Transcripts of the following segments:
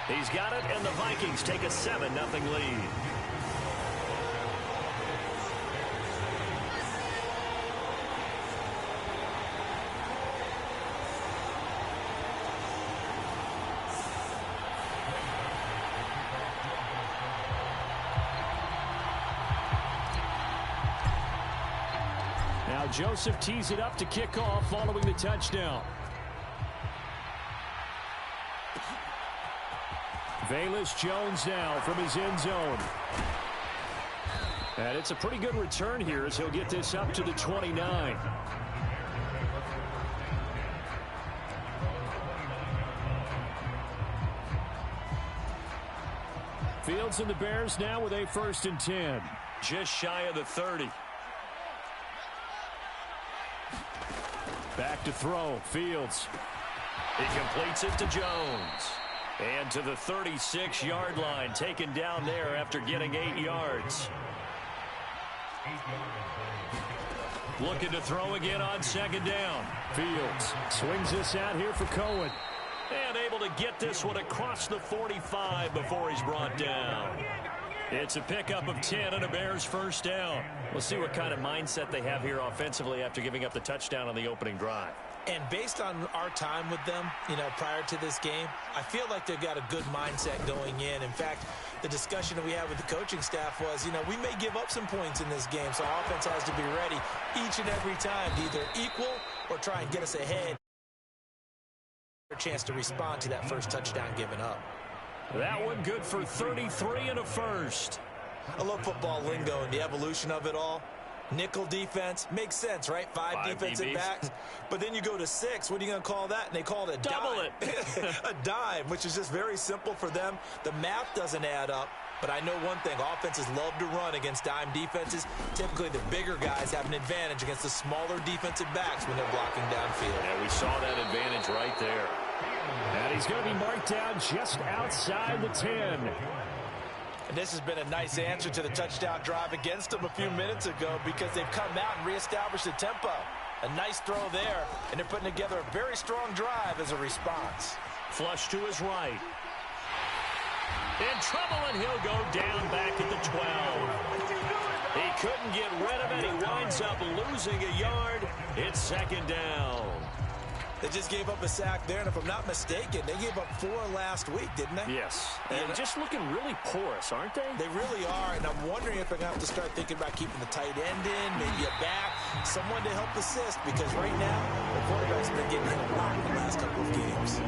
He's got it, and the Vikings take a 7-0 lead. Now Joseph tees it up to kick off following the touchdown. Velus Jones now from his end zone. And it's a pretty good return here as he'll get this up to the 29. Fields and the Bears now with a 1st and 10. Just shy of the 30. Back to throw. Fields. He completes it to Jones. And to the 36-yard line, taken down there after getting 8 yards. Looking to throw again on 2nd down. Fields swings this out here for Cohen. And able to get this one across the 45 before he's brought down. It's a pickup of 10 and a Bears 1st down. We'll see what kind of mindset they have here offensively after giving up the touchdown on the opening drive. And based on our time with them, prior to this game, I feel like they've got a good mindset going in. In fact, the discussion that we had with the coaching staff was, we may give up some points in this game, so offense has to be ready each and every time to either equal or try and get us ahead. A chance to respond to that first touchdown given up. That one good for 33 and a 1st. I love football lingo and the evolution of it all. Nickel defense makes sense, right? Five defensive DBs. backs. But then you go to 6. What are you going to call that? And they call it a double dime. it. A dime, which is just very simple for them. The math doesn't add up. But I know one thing. Offenses love to run against dime defenses. Typically, the bigger guys have an advantage against the smaller defensive backs when they're blocking downfield. Yeah, we saw that advantage right there. And he's going to be marked down just outside the 10. And this has been a nice answer to the touchdown drive against them a few minutes ago because they've come out and reestablished the tempo. A nice throw there, and they're putting together a very strong drive as a response. Flush to his right. In trouble, and he'll go down back at the 12. He couldn't get rid of it. He winds up losing a yard. It's 2nd down. They just gave up a sack there, and if I'm not mistaken, they gave up 4 last week, didn't they? Yes. And just looking really porous, aren't they? They really are, and I'm wondering if they're going to have to start thinking about keeping the tight end in, maybe a back, someone to help assist, because right now, the quarterback's been getting hit a lot in the last couple of games.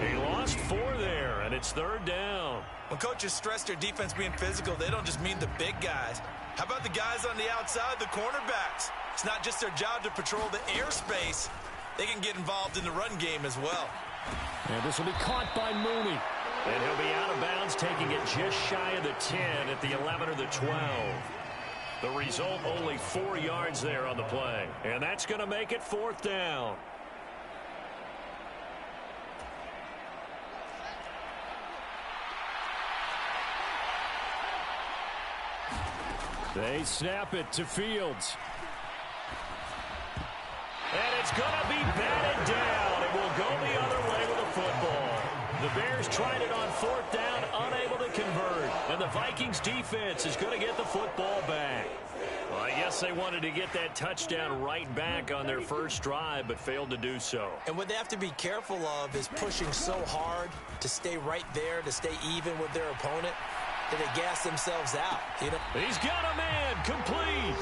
He lost 4 there, and it's 3rd down. When coaches stress their defense being physical, they don't just mean the big guys. How about the guys on the outside, the cornerbacks? It's not just their job to patrol the airspace. They can get involved in the run game as well. And this will be caught by Mooney. And he'll be out of bounds, taking it just shy of the 10 at the 11 or the 12. The result, only 4 yards there on the play. And that's going to make it 4th down. They snap it to Fields. And it's going to be batted down. It will go the other way with the football. The Bears tried it on 4th down, unable to convert. And the Vikings defense is going to get the football back. Well, I guess they wanted to get that touchdown right back on their first drive, but failed to do so. And what they have to be careful of is pushing so hard to stay right there, to stay even with their opponent, that they gas themselves out. He's got a man complete.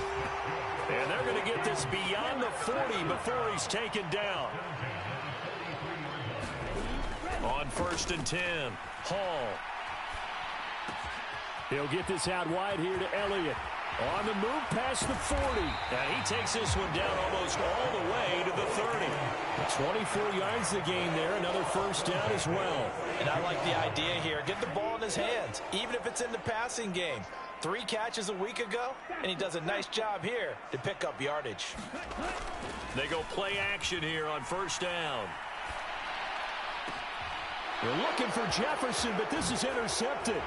And they're going to get this beyond the 40 before he's taken down. On 1st and 10, Hall. He'll get this out wide here to Elliott. On the move past the 40. Now he takes this one down almost all the way to the 30. 24 yards the gain there. Another 1st down as well. And I like the idea here. Get the ball in his hands, even if it's in the passing game. 3 catches a week ago, and he does a nice job here to pick up yardage. They go play action here on 1st down. They're looking for Jefferson, but this is intercepted.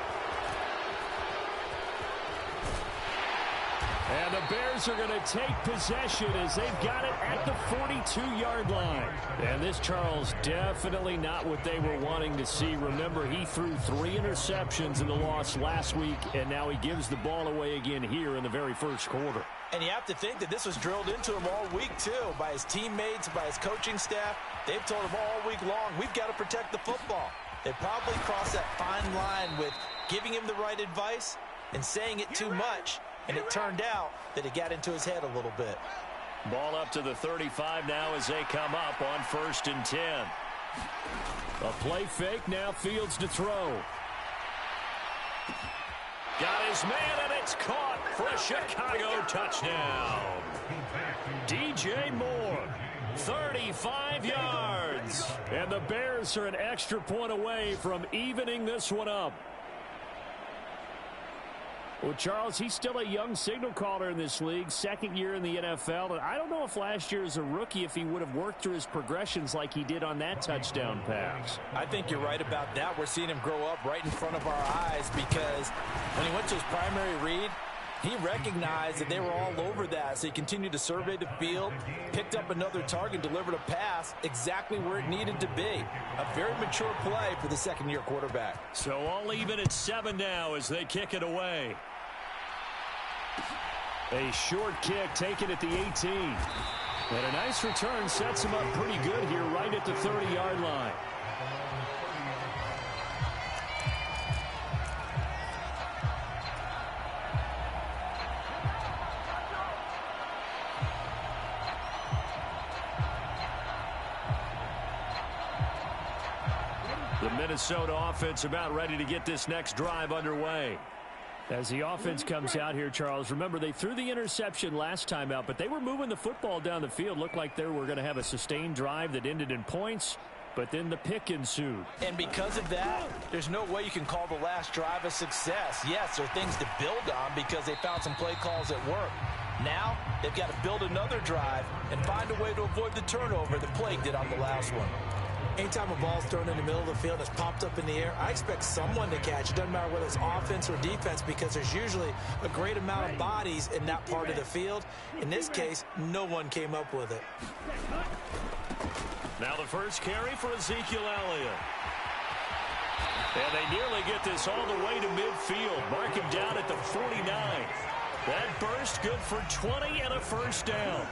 And the Bears are going to take possession as they've got it at the 42-yard line. And this, Charles, definitely not what they were wanting to see. Remember, he threw 3 interceptions in the loss last week, and now he gives the ball away again here in the very first quarter. And you have to think that this was drilled into him all week, too, by his teammates, by his coaching staff. They've told him all week long, we've got to protect the football. They probably crossed that fine line with giving him the right advice and saying it too much. And it turned out that it got into his head a little bit. Ball up to the 35 now as they come up on 1st and 10. A play fake, now Fields to throw. Got his man, and it's caught for a Chicago touchdown. DJ Moore, 35 yards. And the Bears are an extra point away from evening this one up. Well, Charles, he's still a young signal caller in this league, 2nd year in the NFL. And I don't know if last year as a rookie if he would have worked through his progressions like he did on that touchdown pass. I think you're right about that. We're seeing him grow up right in front of our eyes because when he went to his primary read, he recognized that they were all over that. So he continued to survey the field, picked up another target, delivered a pass exactly where it needed to be. A very mature play for the 2nd-year quarterback. So all even at 7 now as they kick it away. A short kick taken at the 18. And a nice return sets him up pretty good here right at the 30-yard line. The Minnesota offense about ready to get this next drive underway. As the offense comes out here, Charles, remember they threw the interception last time out, but they were moving the football down the field. Looked like they were going to have a sustained drive that ended in points, but then the pick ensued. And because of that, there's no way you can call the last drive a success. Yes, there are things to build on because they found some play calls that work. Now, they've got to build another drive and find a way to avoid the turnover the plague did on the last one. Anytime a ball's thrown in the middle of the field, it's popped up in the air, I expect someone to catch. It doesn't matter whether it's offense or defense because there's usually a great amount of bodies in that part of the field. In this case, no one came up with it. Now the first carry for Ezekiel Elliott. And they nearly get this all the way to midfield. Mark him down at the 49. That burst good for 20 and a first down.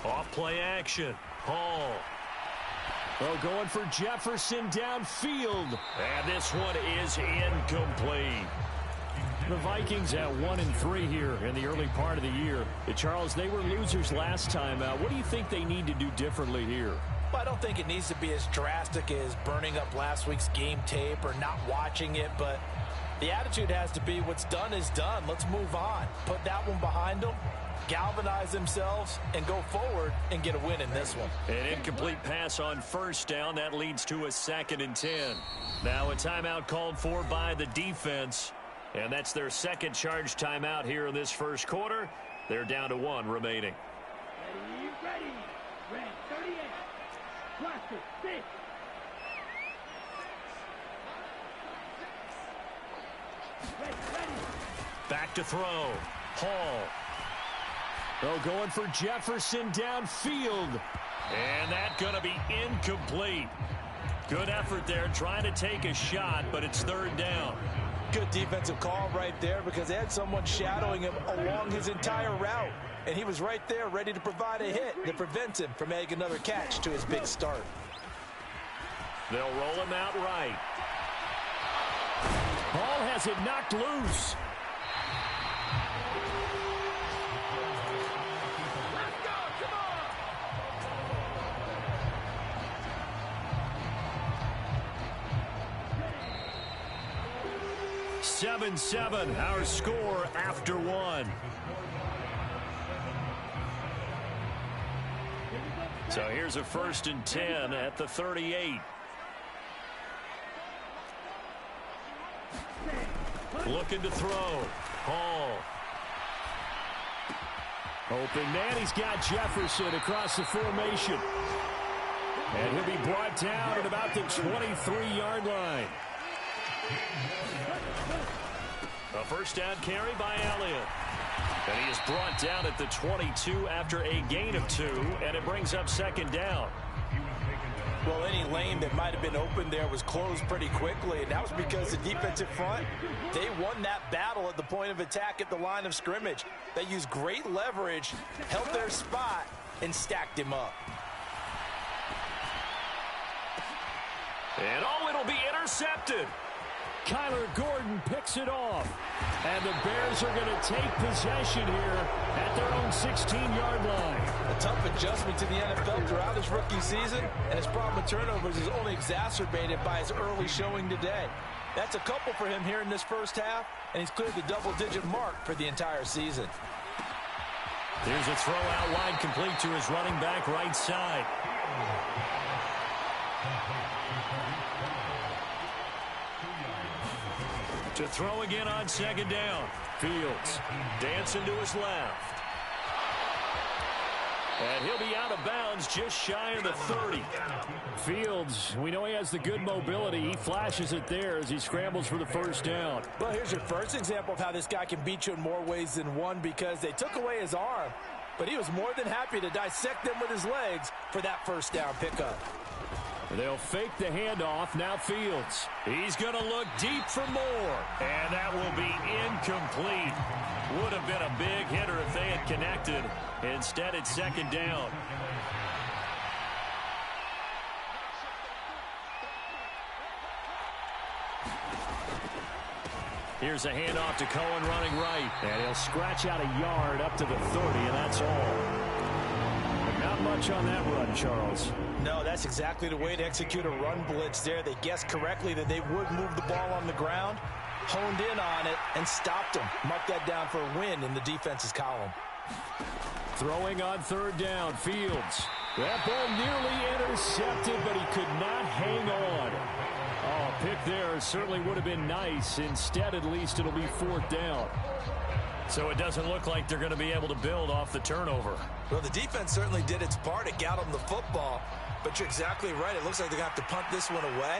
Off play action. Hall. Oh, going for Jefferson downfield. And this one is incomplete. The Vikings at 1-3 here in the early part of the year. Charles, they were losers last time out. What do you think they need to do differently here? Well, I don't think it needs to be as drastic as burning up last week's game tape or not watching it, but the attitude has to be what's done is done. Let's move on. Put that one behind them. Galvanize themselves and go forward and get a win in this one. An incomplete pass on first down. That leads to a 2nd and 10. Now a timeout called for by the defense. And that's their second charge timeout here in this first quarter. They're down to 1 remaining. Ready. Red 38. Blaster 6. Ready. Back to throw. Hall. Oh, going for Jefferson downfield. And that's going to be incomplete. Good effort there trying to take a shot, but it's 3rd down. Good defensive call right there because they had someone shadowing him along his entire route. And he was right there ready to provide a hit that prevents him from making another catch to his big start. They'll roll him out right. Hall has it knocked loose. Let's go. Come on. 7-7, our score after 1. So here's a 1st and 10 at the 38. Looking to throw. Hall. Open man, he's got Jefferson across the formation. And he'll be brought down at about the 23-yard line. A first down carry by Elliott. And he is brought down at the 22 after a gain of 2, and it brings up second down. Well, any lane that might have been open there was closed pretty quickly, and that was because the defensive front, they won that battle at the point of attack at the line of scrimmage. They used great leverage, held their spot, and stacked him up. And it'll be intercepted. Kyler Gordon picks it off. And the Bears are going to take possession here at their own 16-yard line. A tough adjustment to the NFL throughout his rookie season, and his problem with turnovers is only exacerbated by his early showing today. That's a couple for him here in this first half, and he's cleared the double-digit mark for the entire season. Here's a throw out wide, complete to his running back right side. To throw again on second down. Fields dancing to his left. And he'll be out of bounds just shy of the 30. Fields, we know he has the good mobility. He flashes it there as he scrambles for the first down. Well, here's your first example of how this guy can beat you in more ways than one, because they took away his arm, but he was more than happy to dissect them with his legs for that first down pickup. They'll fake the handoff. Now Fields. He's going to look deep for more. And that will be incomplete. Would have been a big hitter if they had connected. Instead, it's second down. Here's a handoff to Cohen running right. And he'll scratch out a yard up to the 30, and that's all. Not much on that run, Charles. No, that's exactly the way to execute a run blitz there. They guessed correctly that they would move the ball on the ground, honed in on it, and stopped them. Mark that down for a win in the defense's column. Throwing on third down, Fields. That ball nearly intercepted, but he could not hang on. Oh, a pick there certainly would have been nice. Instead, at least, it'll be fourth down. So it doesn't look like they're going to be able to build off the turnover. Well, the defense certainly did its part. It got them the football. But you're exactly right. It looks like they're going to have to punt this one away.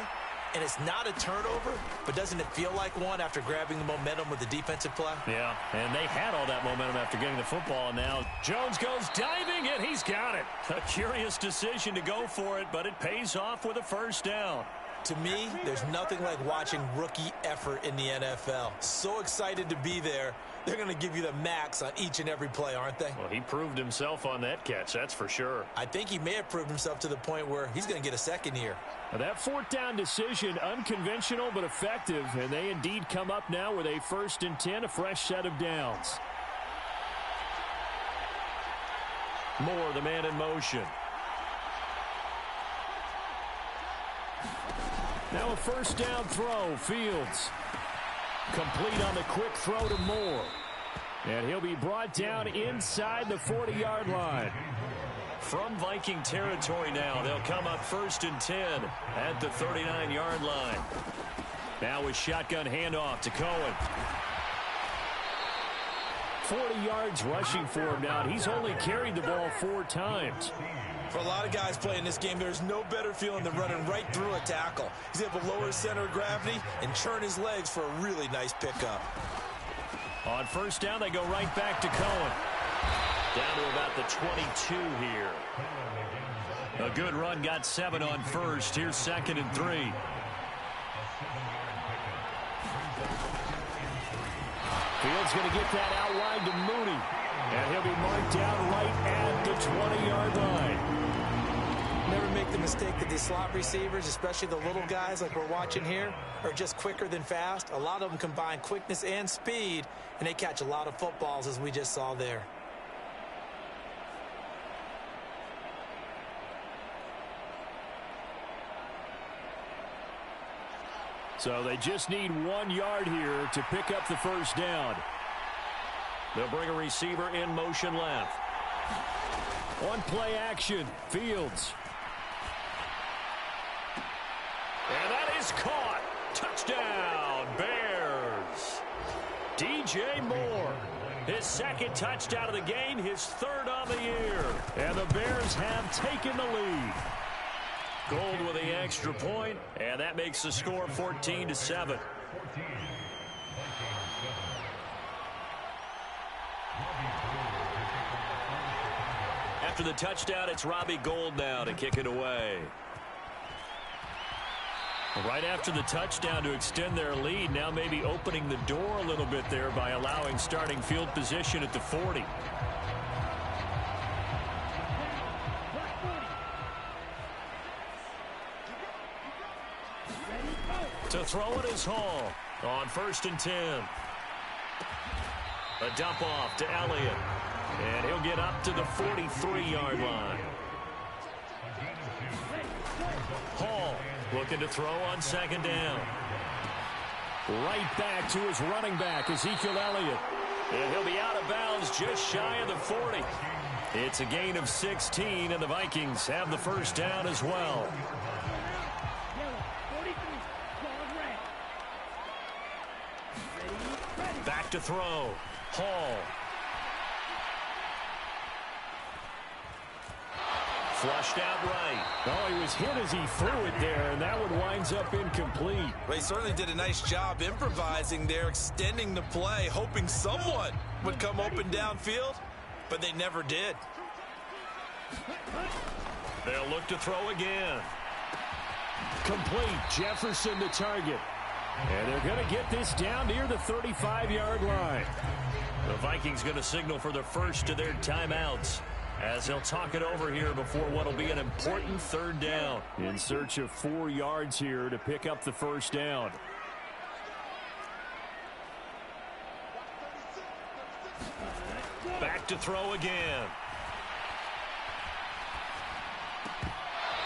And it's not a turnover, but doesn't it feel like one after grabbing the momentum with the defensive play? Yeah, and they had all that momentum after getting the football. And now Jones goes diving, and he's got it. A curious decision to go for it, but it pays off with a first down. To me, there's nothing like watching rookie effort in the NFL. So excited to be there. They're going to give you the max on each and every play, aren't they? Well, he proved himself on that catch, that's for sure. I think he may have proved himself to the point where he's going to get a second here. Now that fourth down decision, unconventional but effective, and they indeed come up now with a 1st and 10, a fresh set of downs. Moore, the man in motion. Now a first down throw, Fields. Complete on the quick throw to Moore. And he'll be brought down inside the 40-yard line. From Viking territory now, they'll come up 1st and 10 at the 39-yard line. Now with shotgun handoff to Cohen. 40 yards rushing for him now. He's only carried the ball 4 times. For a lot of guys playing this game, there's no better feeling than running right through a tackle. He's able to lower his center of gravity and churn his legs for a really nice pickup. On first down, they go right back to Cohen. Down to about the 22 here. A good run, got 7 on first. Here's 2nd and 3. Fields going to get that out wide to Mooney. And he'll be marked down right at the 20-yard line. Never make the mistake that these slot receivers, especially the little guys like we're watching here, are just quicker than fast. A lot of them combine quickness and speed, and they catch a lot of footballs, as we just saw there. So they just need 1 yard here to pick up the first down. They'll bring a receiver in motion left. On play action, Fields. And that is caught. Touchdown, Bears. DJ Moore. His 2nd touchdown of the game, his 3rd on the year. And the Bears have taken the lead. Gold with the extra point, and that makes the score 14-7. After the touchdown, it's Robbie Gould now to kick it away. Right after the touchdown to extend their lead, now maybe opening the door a little bit there by allowing starting field position at the 40. To throw it is Hall on 1st and 10. A dump off to Elliott. And he'll get up to the 43-yard line. Hall looking to throw on 2nd down. Right back to his running back, Ezekiel Elliott. And he'll be out of bounds just shy of the 40. It's a gain of 16, and the Vikings have the 1st down as well. Back to throw. Hall. Flushed out right. Oh, he was hit as he threw it there, and that one winds up incomplete. Well, he certainly did a nice job improvising there, extending the play, hoping someone would come open downfield, but they never did. They'll look to throw again. Complete. Jefferson the target. And they're going to get this down near the 35-yard line. The Vikings going to signal for the first of their timeouts, as they'll talk it over here before what will be an important 3rd down. In search of 4 yards here to pick up the 1st down. Back to throw again.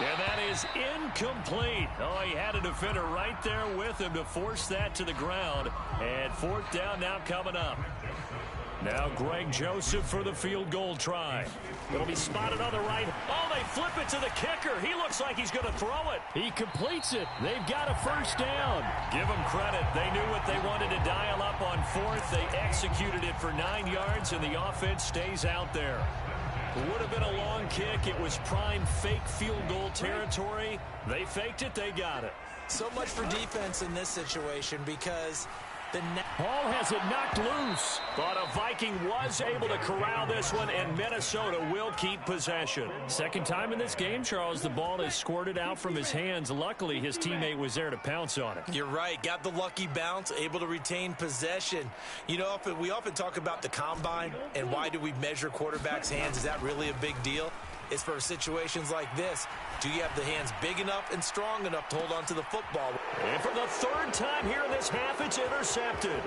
And that is incomplete. Oh, he had a defender right there with him to force that to the ground. And 4th down now coming up. Now Greg Joseph for the field goal try. It'll be spotted on the right. Oh, they flip it to the kicker. He looks like he's going to throw it. He completes it. They've got a 1st down. Give them credit. They knew what they wanted to dial up on 4th. They executed it for 9 yards, and the offense stays out there. It would have been a long kick. It was prime fake field goal territory. They faked it. They got it. So much for defense in this situation because Hall has it knocked loose. But a Viking was able to corral this one, and Minnesota will keep possession. 2nd time in this game, Charles, the ball is squirted out from his hands. Luckily, his teammate was there to pounce on it. You're right. Got the lucky bounce, able to retain possession. You know, we often talk about the combine and why do we measure quarterbacks' hands. Is that really a big deal? It's for situations like this. Do you have the hands big enough and strong enough to hold on to the football? And for the 3rd time here in this half, it's intercepted.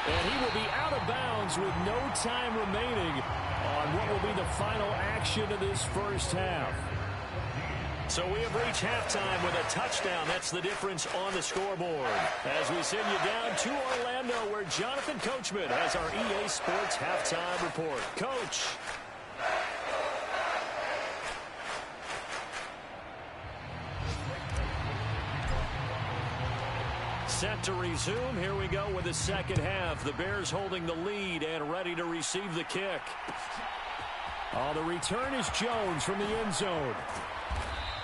And he will be out of bounds with no time remaining on what will be the final action of this 1st half. So we have reached halftime with a touchdown. That's the difference on the scoreboard. As we send you down to Orlando, where Jonathan Coachman has our EA Sports halftime report. Coach. Set to resume. Here we go with the 2nd half. The Bears holding the lead and ready to receive the kick. Oh, the return is Jones from the end zone.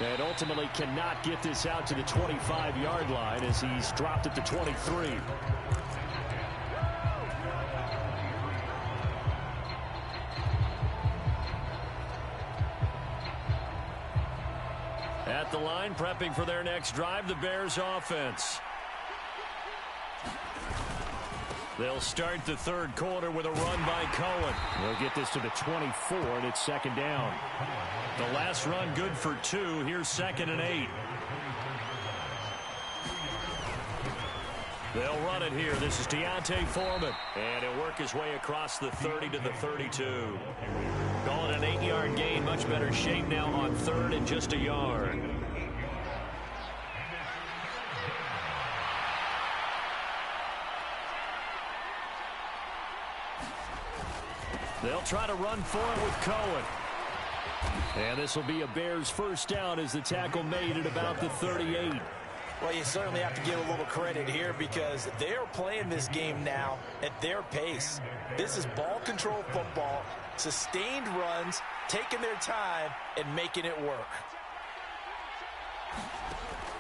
And ultimately cannot get this out to the 25-yard line as he's dropped at the 23. At the line, prepping for their next drive, the Bears offense. They'll start the 3rd quarter with a run by Cohen. They'll get this to the 24, and it's 2nd down. The last run good for 2. Here's 2nd and 8. They'll run it here. This is Deontay Foreman. And he'll work his way across the 30 to the 32. Call it an 8-yard gain. Much better shape now on 3rd and just a yard. They'll try to run for it with Cohen. And this will be a Bears 1st down as the tackle made at about the 38. Well, you certainly have to give a little credit here because they're playing this game now at their pace. This is ball control football, sustained runs, taking their time, and making it work.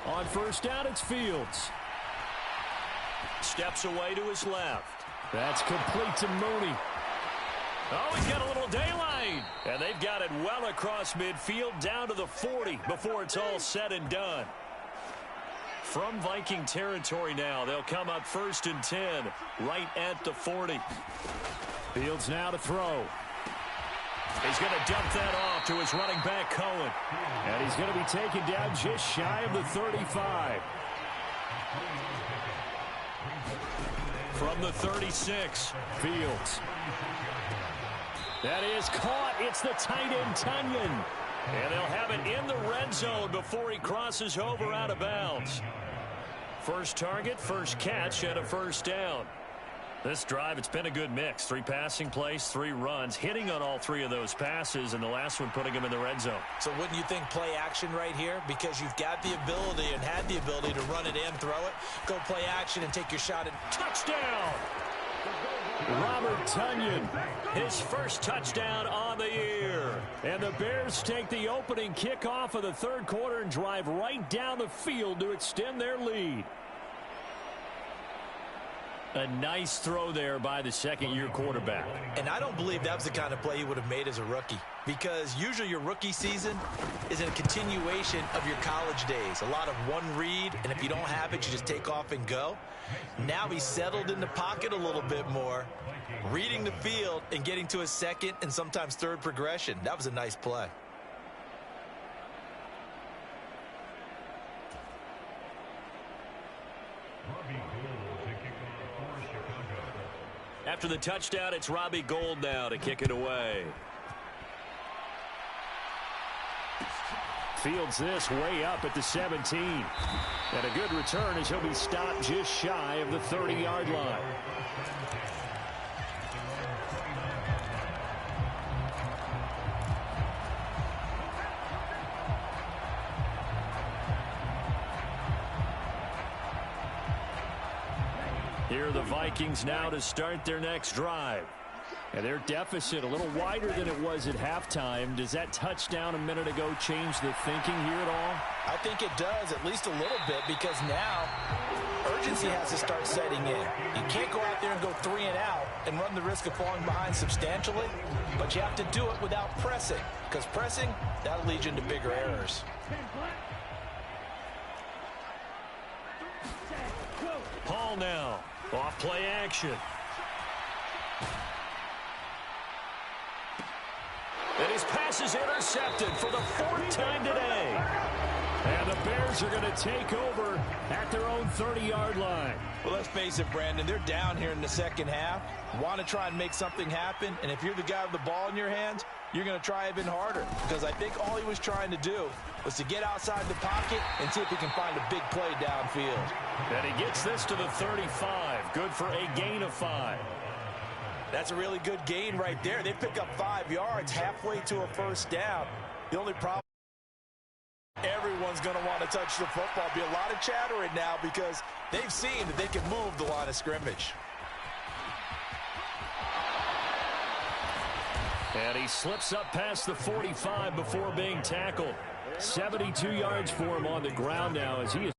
On first down, it's Fields. Steps away to his left. That's complete to Mooney. Oh, he's got a little daylight. And they've got it well across midfield down to the 40 before it's all said and done. From Viking territory now, they'll come up 1st and 10 right at the 40. Fields now to throw. He's going to dump that off to his running back, Cohen. And he's going to be taken down just shy of the 35. From the 36, Fields. That is caught. It's the tight end, Tunyon. And they'll have it in the red zone before he crosses over out of bounds. First target, first catch, and a first down. This drive, it's been a good mix. 3 passing plays, 3 runs, hitting on all 3 of those passes, and the last one putting him in the red zone. So wouldn't you think play action right here? Because you've got the ability and had the ability to run it in, throw it, go play action, and take your shot at touchdown. Robert Tunyon, his first touchdown on the year. And the Bears take the opening kickoff of the 3rd quarter and drive right down the field to extend their lead. A nice throw there by the second-year quarterback. And I don't believe that was the kind of play he would have made as a rookie, because usually your rookie season is a continuation of your college days. A lot of one read, and if you don't have it, you just take off and go. Now he's settled in the pocket a little bit more, reading the field and getting to his second and sometimes third progression. That was a nice play. After the touchdown, it's Robbie Gould now to kick it away. Fields this way up at the 17. And a good return as he'll be stopped just shy of the 30-yard line. Here are the Vikings now to start their next drive. And their deficit a little wider than it was at halftime. Does that touchdown a minute ago change the thinking here at all? I think it does, at least a little bit, because now urgency has to start setting in. You can't go out there and go 3 and out and run the risk of falling behind substantially, but you have to do it without pressing, because pressing, that'll lead you into bigger errors. Hall now, off play action. And his pass is intercepted for the 4th time today. And the Bears are going to take over at their own 30-yard line. Well, let's face it, Brandon, they're down here in the second half. Want to try and make something happen, and if you're the guy with the ball in your hands, you're going to try even harder, because I think all he was trying to do was to get outside the pocket and see if he can find a big play downfield. And he gets this to the 35. Good for a gain of 5. That's a really good gain right there. They pick up 5 yards halfway to a first down. The only problem, everyone's going to want to touch the football. Be a lot of chattering now because they've seen that they can move the line of scrimmage. And he slips up past the 45 before being tackled. 72 yards for him on the ground now as he is